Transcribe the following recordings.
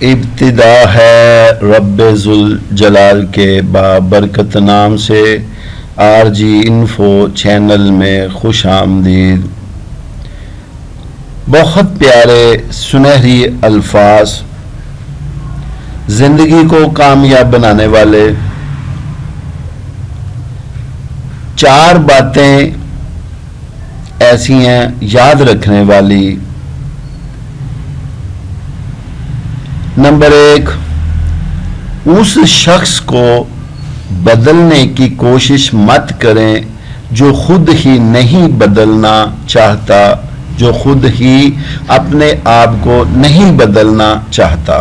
ابتدا ہے رب ذل جلال کے بابرکت نام سے آر جی انفو چینل میں خوش آمدید۔ بہت پیارے سنہری الفاظ، زندگی کو کامیاب بنانے والے 4 باتیں ایسی ہیں یاد رکھنے والی۔ نمبر 1، اس شخص کو بدلنے کی کوشش مت کریں جو خود ہی نہیں بدلنا چاہتا، جو خود ہی اپنے آپ کو نہیں بدلنا چاہتا۔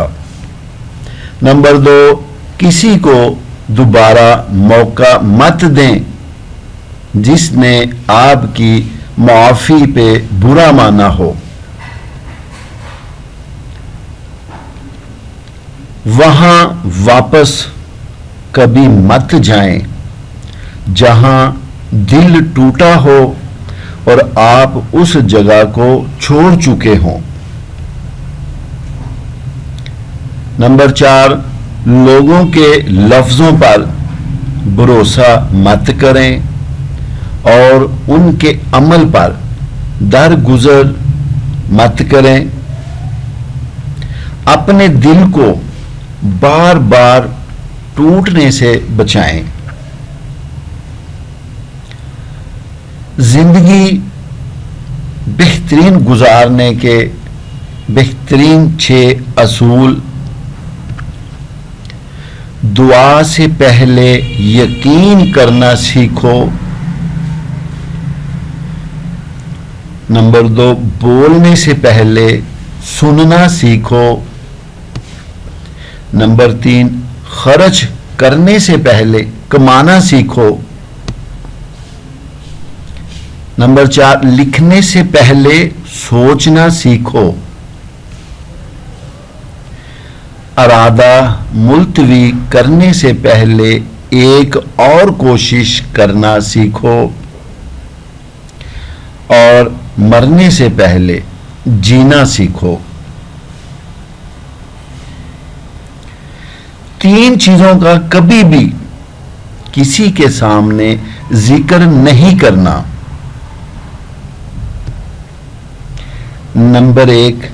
نمبر 2، کسی کو دوبارہ موقع مت دیں جس نے آپ کی معافی پہ برا مانا ہو۔ وہاں واپس کبھی مت جائیں جہاں دل ٹوٹا ہو اور آپ اس جگہ کو چھوڑ چکے ہوں۔ نمبر 4، لوگوں کے لفظوں پر بھروسہ مت کریں اور ان کے عمل پر درگزر مت کریں۔ اپنے دل کو بار بار ٹوٹنے سے بچائیں۔ زندگی بہترین گزارنے کے بہترین 6 اصول: دعا سے پہلے یقین کرنا سیکھو۔ نمبر 2، بولنے سے پہلے سننا سیکھو۔ نمبر 3، خرچ کرنے سے پہلے کمانا سیکھو۔ نمبر 4، لکھنے سے پہلے سوچنا سیکھو۔ ارادہ ملتوی کرنے سے پہلے ایک اور کوشش کرنا سیکھو، اور مرنے سے پہلے جینا سیکھو۔ 3 چیزوں کا کبھی بھی کسی کے سامنے ذکر نہیں کرنا۔ نمبر 1،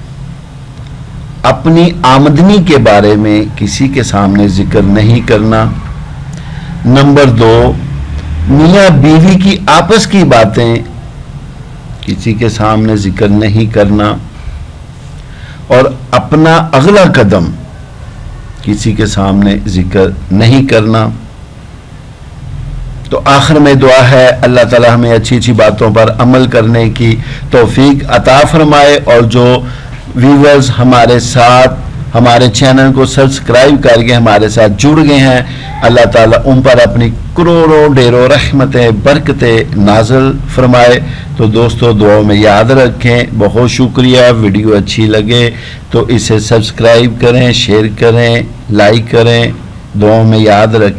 اپنی آمدنی کے بارے میں کسی کے سامنے ذکر نہیں کرنا۔ نمبر 2، میاں بیوی کی آپس کی باتیں کسی کے سامنے ذکر نہیں کرنا، اور اپنا اگلا قدم کسی کے سامنے ذکر نہیں کرنا۔ تو آخر میں دعا ہے اللہ تعالی ہمیں اچھی اچھی باتوں پر عمل کرنے کی توفیق عطا فرمائے، اور جو ویورز ہمارے ساتھ ہمارے چینل کو سبسکرائب کر کے ہمارے ساتھ جڑ گئے ہیں، اللہ تعالیٰ ان پر اپنی کروڑوں ڈھیروں رحمتیں برکتیں نازل فرمائے۔ تو دوستو دعاؤں میں یاد رکھیں۔ بہت شکریہ۔ ویڈیو اچھی لگے تو اسے سبسکرائب کریں، شیئر کریں، لائک کریں۔ دعاؤں میں یاد رکھیں۔